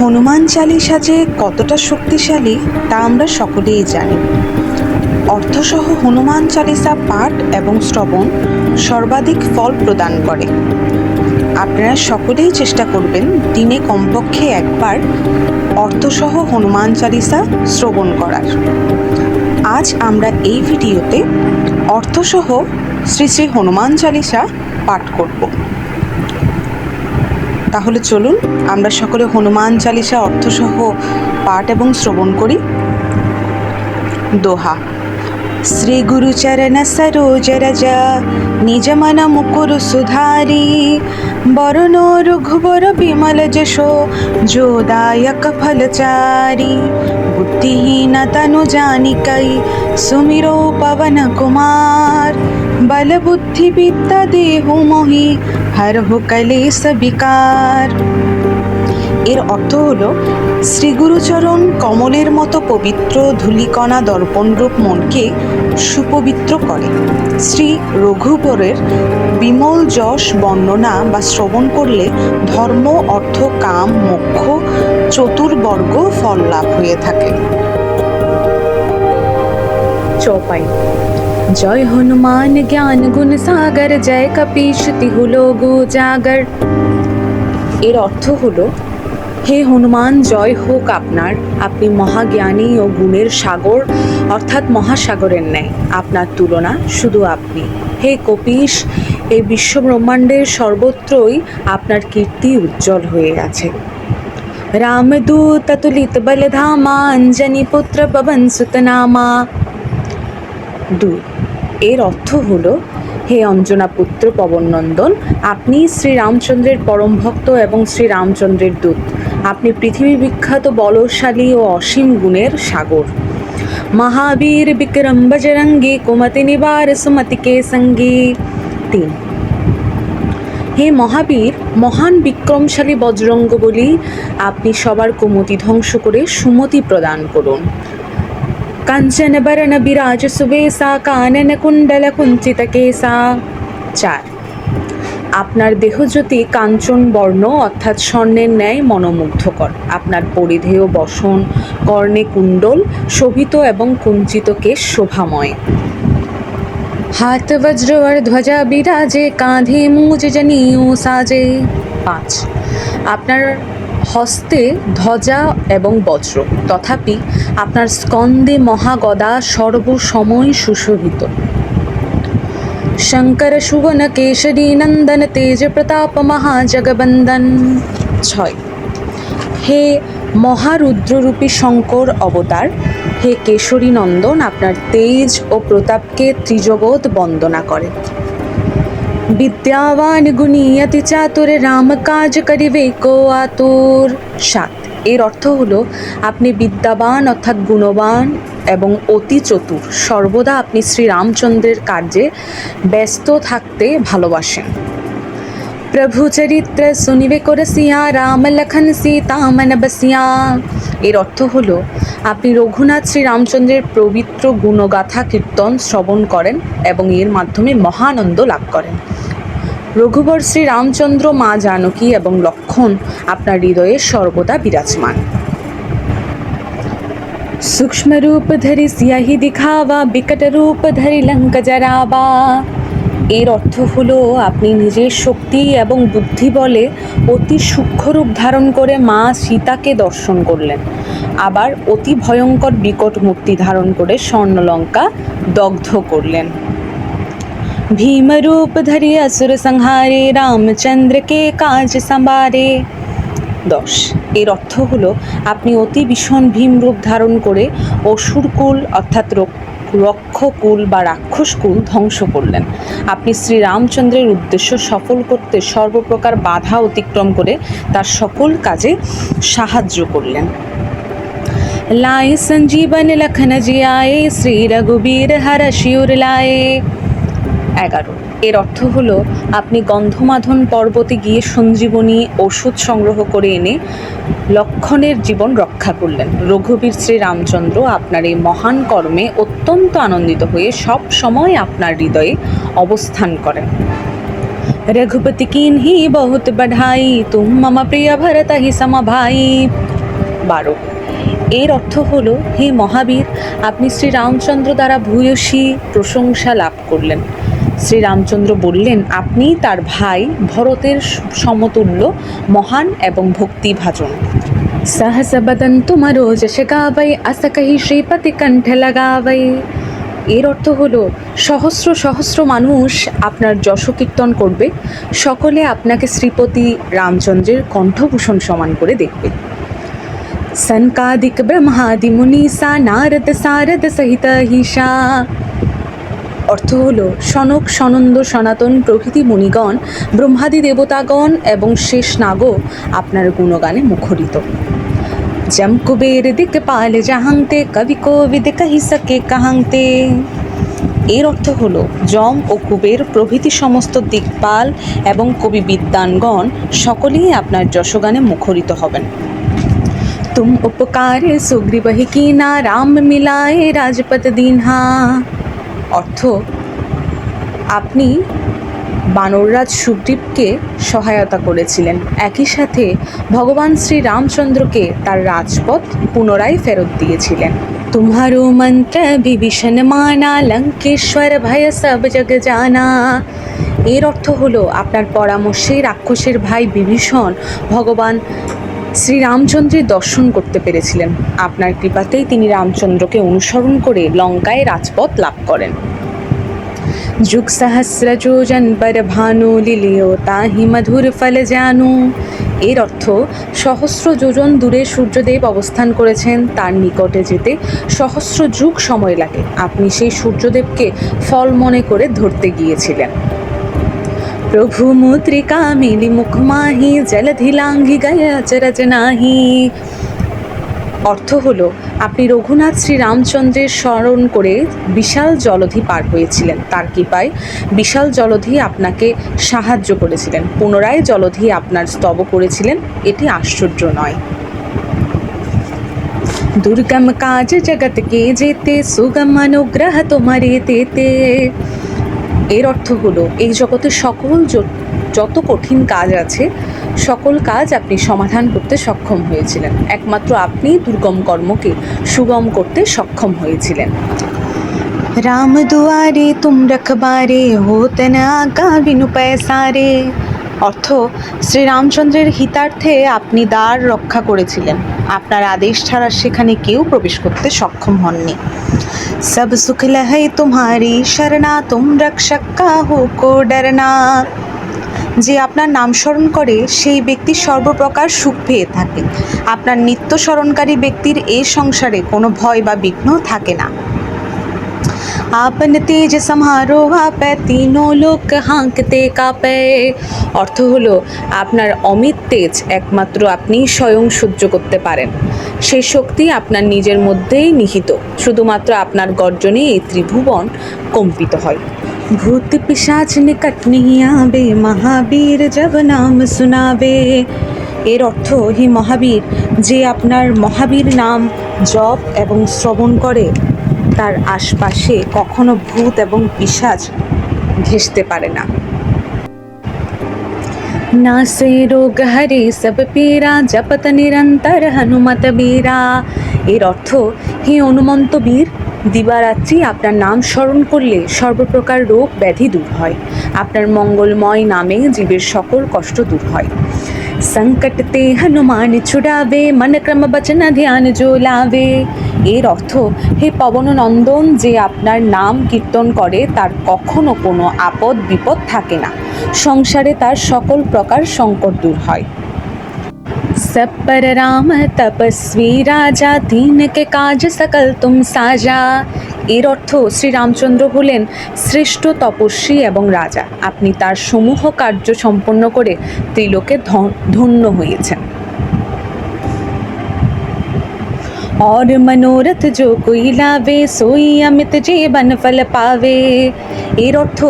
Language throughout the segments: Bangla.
হনুমান চালিসা যে কতটা শক্তিশালী তা আমরা সকলেই জানি। অর্থসহ হনুমান চালিসা পাঠ এবং শ্রবণ সর্বাধিক ফল প্রদান করে। আপনারা সকলেই চেষ্টা করবেন দিনে কমপক্ষে একবার অর্থসহ হনুমান চালিসা শ্রবণ করার। আজ আমরা এই ভিডিওতে অর্থসহ শ্রী শ্রী হনুমান চালিসা পাঠ করব। তাহলে চলুন আমরা সকলে হনুমান চালিসা অর্থসহ পাঠ এবং শ্রবণ করি। দোহা। শ্রী গুরু চরণ সরোজ রজ নিজ মন মুকুর সুধারি বরণ রঘুबर বিমল যশো जोदायक फलचारी बुद्धिहीन तनु जानिकै सुमिरो पवन कुमार बल बुद्धि विद्या देहु मोहि हरहु कलेश विकार। এর অর্থ হলো শ্রীগুরুচরণ কমলের মতো পবিত্র ধূলিকণা দর্পণরূপ মনকে সুপবিত্র করে। শ্রী রঘুবরের বিমল যশ বর্ণনা বা শ্রবণ করলে ধর্ম, অর্থ, কাম, মোক্ষ চতুর্বর্গ ফল লাভ হয়ে থাকে। চৌপাই। জয় হনুমান জ্ঞান গুণ সাগর জয় কপীশ তিহু লোক জাগর। এর অর্থ হলো, হে হনুমান, জয় হোক আপনার, আপনি মহাজ্ঞানী ও গুণের সাগর অর্থাৎ মহাসাগরের ন্যায়, আপনার তুলনা শুধু আপনি। হে কপীশ, এই বিশ্বব্রহ্মাণ্ডের সর্বত্রই আপনার কীর্তি উজ্জ্বল হয়ে আছে। রামদূত তুলিত বলধামা অঞ্জনী পুত্র পবন সুত নামা। 2। এর অর্থ হলো, হে অঞ্জনা পুত্র পবননন্দন, আপনি শ্রীরামচন্দ্রের পরম ভক্ত এবং শ্রীরামচন্দ্রের দূত। আপনি পৃথিবী বিখ্যাত বলশালী ও অসীম গুণের সাগর। মহাবীর বিক্রম বজরঙ্গী কুমতি নিবার সুমতি কে সঙ্গী। 3। হে মহাবীর, মহান বিক্রমশালী বজরঙ্গ বলি, আপনি সবার কুমতি ধ্বংস করে সুমতি প্রদান করুন। কাঞ্চন বরণ বিরাজ সুবেশা কানন কুণ্ডল কুঞ্চিত কেশা। 4। আপনার দেহজ্যোতি কাঞ্চন বর্ণ অর্থাৎ স্বর্ণের ন্যায় মনোমুগ্ধকর। আপনার পরিধেয় বসন, কর্ণে কুণ্ডল শোভিত এবং কুঞ্চিত কেশ শোভাময়। হাত বজ্রবর ধ্বজা বিরাজে কাঁধে মুজ জনিও সাজে। 5। আপনার হস্তে ধ্বজা এবং বজ্র, তথাপি আপনার স্কন্দে মহাগদা সর্বসময় সুশোভিত। শঙ্কর সুবন কেশরী নন্দন তেজ প্রতাপ মহাজগবন্দন। 6। হে মহারুদ্ররূপী শঙ্কর অবতার, হে কেশরী নন্দন, আপনার তেজ ও প্রতাপকে ত্রিজগৎ বন্দনা করে। বিদ্যাবান গুণী অতি চাতুর রাম কাজ করিবে কো আতুর। 7। এর অর্থ হলো, আপনি বিদ্যাবান অর্থাৎ গুণবান এবং অতি চতুর, সর্বদা আপনি শ্রীরামচন্দ্রের কার্যে ব্যস্ত থাকতে ভালোবাসেন। প্রভু চরিত্র শুনিবে করসিয়া রাম লখন সীতা মন বসিয়া। এর অর্থ হলো, আপনি রঘুনাথ শ্রীরামচন্দ্রের পবিত্র গুণগাথা কীর্তন শ্রবণ করেন এবং এর মাধ্যমে মহানন্দ লাভ করেন। রঘুবর শ্রীরামচন্দ্র, মা জানকী এবং লক্ষ্মণ আপনার হৃদয়ে সর্বদা বিরাজমান। सूक्ष्म रूप धरि सियाही दिखावा बिकट रूप धरि लंक जरावा। এর অর্থ হলো, আপনি নিজের শক্তি এবং বুদ্ধি বলে অতি সূক্ষ্ম রূপ ধারণ করে মা সীতাকে দর্শন করলেন, আবার অতি ভয়ঙ্কর বিকট মূর্তি ধারণ করে স্বর্ণলঙ্কা দগ্ধ করলেন। ভীম রূপ ধরি असुर संहारे রামচন্দ্র কে কাজ সম্ভারে। 10। এর অর্থ হলো, আপনি অতি ভীষণ ভীম রূপ ধারণ করে অসুরকুল অর্থাৎ রক্ষকুল বা রাক্ষসকুল ধ্বংস করলেন। আপনি শ্রীরামচন্দ্রের উদ্দেশ্য সফল করতে সর্বপ্রকার বাধা অতিক্রম করে তার সকল কাজে সাহায্য করলেন। লায়ে সঞ্জীবন লখন জিয়ায়ে শ্রী রঘুবীর হর শিউর লায়ে। 11। এর অর্থ হলো, আপনি গন্ধমাধন পর্বতে গিয়ে সঞ্জীবনী ওষুধ সংগ্রহ করে এনে লক্ষণের জীবন রক্ষা করলেন। রঘুবীর শ্রীরামচন্দ্র আপনার এই মহান কর্মে অত্যন্ত আনন্দিত হয়ে সব সময় আপনার হৃদয়ে অবস্থান করেন। रघुपति कीन्ही बहुत बढ़ाई तुम मम प्रिय भरत हि सम भाई। 12। এর অর্থ হলো, হে মহাবীর, আপনি শ্রীরামচন্দ্র দ্বারা ভূয়সী প্রশংসা লাভ করলেন। শ্রীরামচন্দ্র বললেন, আপনি তার ভাই ভরতের সমতুল্য, মহান এবং ভক্তিভাজন। सहस बदन तुमरो যশ গাবৈ আস কহি শ্রীপতি কণ্ঠ লাগাবৈ। এর অর্থ হলো, সহস্র সহস্র মানুষ আপনার যশ কীর্তন করবে, সকলে আপনাকে শ্রীপতি রামচন্দ্রের কণ্ঠভূষণ সমান করে দেখবে। সনকাদিক ব্রহ্মাদি মুনিসা নারদ সারদ সহিত হিসা। অর্থ হলো, সনক সনন্দ সনাতন প্রভৃতি মুনিগণ, ব্রহ্মাদি দেবতাগণ এবং শেষ নাগও আপনার গুণগানে মুখরিত। जम कुबेर दिक्पाल জাহাংতে কবি কোবিদ কহি সকে কাহাংতে। এর অর্থ হলো, যম ও কুবের প্রভৃতি সমস্ত দিকপাল এবং কবি বিদ্বানগণ সকলেই আপনার যশগানে মুখরিত হবেন। তুম উপকার সুগ্রীবহি কিনা রাম মিলায়ে রাজপথ দীনহা। অর্থ, আপনি বানররাজ সুগ্রীবকে সহায়তা করেছিলেন, একই সাথে ভগবান শ্রী রামচন্দ্রকে তার রাজপথ পুনরায় ফেরত দিয়েছিলেন। তুমহারো মন্ত্র বিভীষণ মানা লঙ্কেশ্বর ভয় সব জগ জানা। এর অর্থ হলো, আপনার পরামর্শে রাক্ষসের ভাই বিভীষণ ভগবান শ্রীরামচন্দ্রের দর্শন করতে পেরেছিলেন। আপনার কৃপাতেই তিনি রামচন্দ্রকে অনুসরণ করে লঙ্কায় রাজপথ লাভ করেন। যুগ সহস্র যোজন পর ভানু লিলিও তাহি মধুর ফল জানু। এর অর্থ, সহস্র যোজন দূরে সূর্যদেব অবস্থান করেছেন, তার নিকটে যেতে সহস্র যুগ সময় লাগে। আপনি সেই সূর্যদেবকে ফল মনে করে ধরতে গিয়েছিলেন। প্রভু মুদ্রিকা মিলি মুখ মাহি জলধি লাঙ্ঘি গয়ে অচরজ নাহি। অর্থ হলো, আপনি রঘুনাথ শ্রীরামচন্দ্রের স্মরণ করে বিশাল জলধি পার হয়েছিলেন, তার কৃপায় বিশাল জলধি আপনাকে সাহায্য করেছিলেন, পুনরায় জলধি আপনার স্তব করেছিলেন, এটি আশ্চর্য নয়। দুর্গম কাজ জগৎ কে যেতে সুগম অনুগ্রহ তোমারে তেতে। এর অর্থ হলো, এই জগতে সকল যত কঠিন কাজ আছে সকল কাজ আপনি সমাধান করতে সক্ষম হয়েছিলেন, একমাত্র আপনি দুর্গম কর্মকে সুগম করতে সক্ষম হয়েছিলেন। রাম দুয়ারে তুম রখবারে হোত না আগা বিনু পয়সারে। অর্থ, শ্রীরামচন্দ্রের হিতার্থে আপনি দ্বার রক্ষা করেছিলেন, আপনার আদেশ ছাড়া সেখানে কেউ প্রবেশ করতে সক্ষম হননি। সব সুখ লহৈ তুমহারি শরণা তুম রক্ষক কাহু কো ডরনা। যে আপনার নাম স্মরণ করে সেই ব্যক্তি সর্বপ্রকার সুখ পেয়ে থাকে, আপনার নিত্য স্মরণকারী ব্যক্তির এই সংসারে কোনো ভয় বা বিঘ্ন থাকে না। আপন তেজ সমারো আপে তিনো লোক হাঁকতে কাঁপে। অর্থ হলো, আপনার অমিত তেজ একমাত্র আপনি স্বয়ং সহ্য করতে পারেন, সেই শক্তি আপনার নিজের মধ্যেই নিহিত, শুধুমাত্র আপনার গর্জনে এই ত্রিভুবন কম্পিত হয়। ভূত পিশাচ নিকট नहीं आवे মহাবীর জব নাম শুনাবে। এর অর্থ, হে মহাবীর, যে আপনার মহাবীর নাম জপ এবং শ্রবণ করে তার আশপাশে কখনো ভূত এবং পিশাচ ঘেঁষতে পারে না। নাসে রোগ হরে সব পীরা জপত নিরন্তর হনুমত বীরা। এর অর্থ, হে হনুমন্ত বীর, দিবারাত্রি আপনার নাম স্মরণ করলে সর্বপ্রকার রোগ ব্যাধি দূর হয়, আপনার মঙ্গলময় নামে জীবের সকল কষ্ট দূর হয়। সংকট তে হনুমান ছুড়াবে মন ক্রম বচন ধ্যান জো লাভে। এর অর্থ, হে পবননন্দন, যে আপনার নাম কীর্তন করে তার কখনো কোনো আপদ বিপদ থাকে না, সংসারে তার সকল প্রকার সংকট দূর হয়। सब पर राम तपस्वी राजा दीन के काज सकल तुम साजा। এর অর্থ, শ্রীরামচন্দ্র হলেন শ্রেষ্ঠ তপস্বী এবং রাজা, আপনি তার সমূহ কার্য সম্পন্ন করে ত্রিলোকে ধন্য হয়েছেন। और मनोरथ जो कोई लावे सोई अमित जीवन फल पावे। এর অর্থ,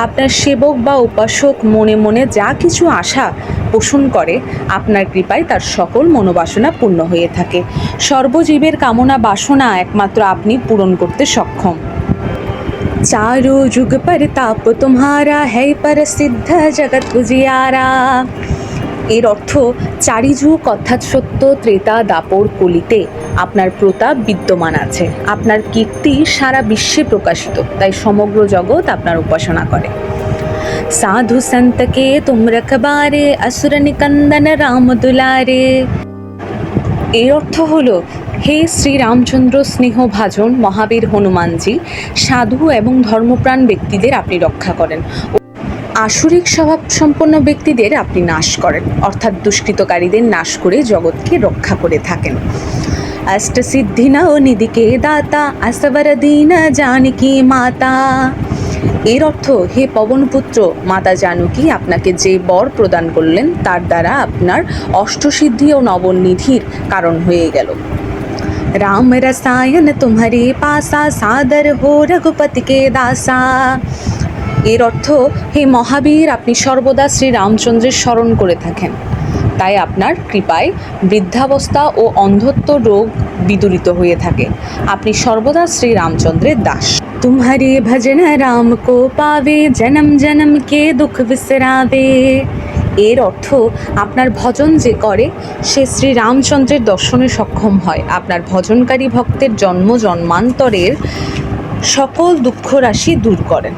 আপনার সেবক বা উপাসক মনে মনে যা কিছু আশা পোষণ করে আপনার কৃপায় তার সকল মনোবাসনা পূর্ণ হয়ে থাকে, সর্বজীবের কামনা বাসনা একমাত্র আপনি পূরণ করতে সক্ষম। चारों जुग परताप तुम्हारा है प्रसिद्ध जगत उजियारा। এর অর্থ চারি যুগ অর্থাৎ সত্য ত্রেতা দাপর কলিতে আপনার প্রতাপ বিদ্যমান আছে, আপনার কীর্তি সারা বিশ্বে প্রকাশিত, তাই সমগ্র জগৎ আপনার উপাসনা করে। সাধু সন্তকে তুম রখবারে আসুর নিকন্দন রাম দুলারে। এর অর্থ হলো, হে শ্রী রামচন্দ্র স্নেহভাজন মহাবীর হনুমানজি, সাধু এবং ধর্মপ্রাণ ব্যক্তিদের আপনি রক্ষা করেন, আসুরিক স্বভাব সম্পন্ন ব্যক্তিদের আপনি নাশ করেন, অর্থাৎ দুষ্কৃতকারীদের নাশ করে জগৎকে রক্ষা করে থাকেন। অষ্ট সিদ্ধিনা ও নিধিকে দাতা আসবর দীন জানকী মাতা। এর অর্থ, হে পবনপুত্র মাতা জানকী আপনাকে যে বর প্রদান করলেন তার দ্বারা আপনার অষ্টসিদ্ধি ও নবনিধির কারণ হয়ে গেল। রাম রসায়ন तुम्हारे पासा सादर हो रघुपति के दासा। এর অর্থ, হে মহাবীর আপনি সর্বদা শ্রী রামচন্দ্রের স্মরণ করে থাকেন, তাই আপনার কৃপায় বৃদ্ধাবস্থা ও অন্ধত্ব রোগ বিদূরিত হয়ে থাকে, আপনি সর্বদা শ্রী রামচন্দ্রের দাস। तुम्हारे भजन राम को पावे जन्म जन्म के दुख बिसरावे। এর অর্থ, আপনার ভজন যে করে সে শ্রী রামচন্দ্রের দর্শনে সক্ষম হয়, আপনার ভজনকারী ভক্তের জন্ম জন্মান্তরের সকল দুঃখ রাশি দূর করেন।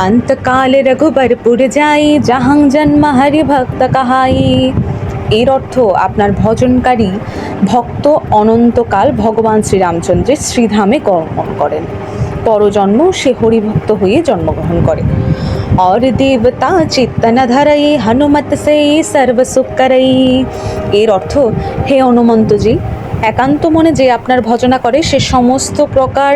अंतकाल रघुबरपुर जाई जहाँ जन्म हरि भक्त कहाई। এর অর্থ, আপনার ভজনকারী ভক্ত অনন্তকাল ভগবান শ্রীরামচন্দ্রের শ্রীধামে গমন করেন, পরজন্ম সে হরিভক্ত হয়ে জন্মগ্রহণ করে। और देवता चित्तन धरई हनुमत से सर्व सुख करई। এর অর্থ, হে হনুমন্তজি একান্ত মনে যে আপনার ভজনা করে সে সমস্ত প্রকার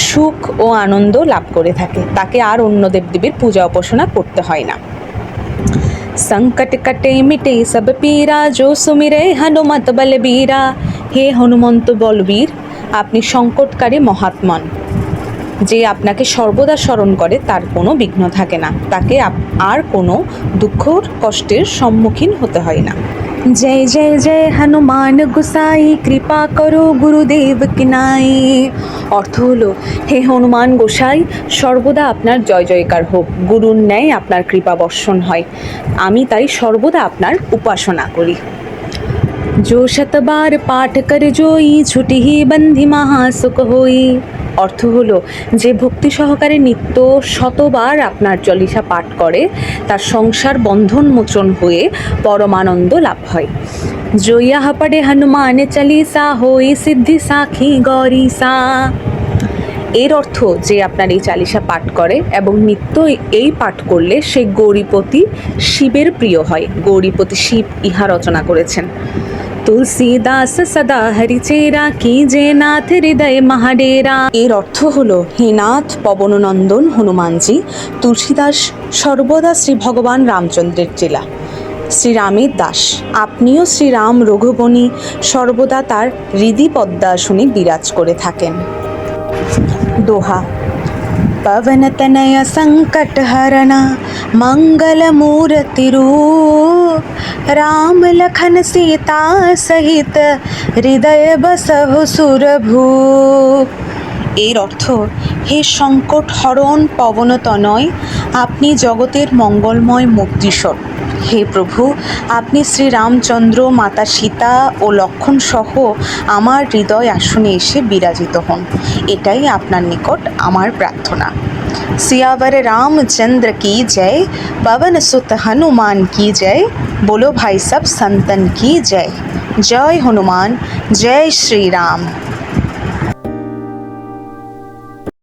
সুখ ও আনন্দ লাভ করে থাকে, তাকে আর অন্য দেবদেবীর পূজা উপাসনা করতে হয় না। संकट कटे मिटे सब पीरा जो सुमिरे हनुमत बलबीरा। হে হনুমন্ত বলবীর আপনি সংকটকারী মহাত্মান, যে আপনাকে সর্বদা স্মরণ করে তার কোনো বিঘ্ন থাকে না, তাকে আর কোনো দুঃখ কষ্টের সম্মুখীন হতে হয় না। जय जय जय हनुमान गोसाई কৃপা করো গুরুদেব কি নাই। অর্থ হলো, হে হনুমান গোসাই সর্বদা আপনার জয় জয়কার হোক, গুরুর ন্যায় আপনার কৃপা বর্ষণ হয়, আমি তাই সর্বদা আপনার উপাসনা করি। जो शतबार पाठ कर जोई छुटी ही बंधी महासुख होई। অর্থ হলো, যে ভক্তি সহকারে নিত্য শতবার আপনার চলিসা পাঠ করে তার সংসার বন্ধন মোচন হয়ে পরমানন্দ লাভ হয়। জয়া পড়ে হনুমান চালিসা হই সিদ্ধি সাখী গৌরীসা। এর অর্থ, যে আপনার এই চালিসা পাঠ করে এবং নিত্য এই পাঠ করলে সে গৌরীপতি শিবের প্রিয় হয়, গৌরীপতি শিব ইহা রচনা করেছেন। তুলসীদাস সদা হরিচেরা কি যে নাথ হৃদয় মহাডেরা। এর অর্থ হলো, হে নাথ পবননন্দন হনুমানজি তুলসীদাস সর্বদা শ্রী ভগবান রামচন্দ্রের চেলা, শ্রীরামের দাস, আপনিও শ্রীরাম রঘুবনী সর্বদা তার হৃদি পদ্মাসনে বিরাজ করে থাকেন। দোহা। पवन तनय संकट हरना मंगल मूर्ति रूप राम लखन सीता सहित हृदय बसहु सुरभूप। এর অর্থ, হে সংকট হরণ পবনতনয় আপনি জগতের মঙ্গলময় মুক্তিস্বর, হে প্রভু আপনি শ্রী রামচন্দ্র মাতা সীতা ও লক্ষ্মণ সহ আমার হৃদয় আসনে এসে বিরাজিত হন, এটাই আপনার নিকট আমার প্রার্থনা। सियावर रामचंद्र की जय, पवन सुत हनुमान की जय, बोलो भाई सब संतन की जय। जय हनुमान, जय श्री राम।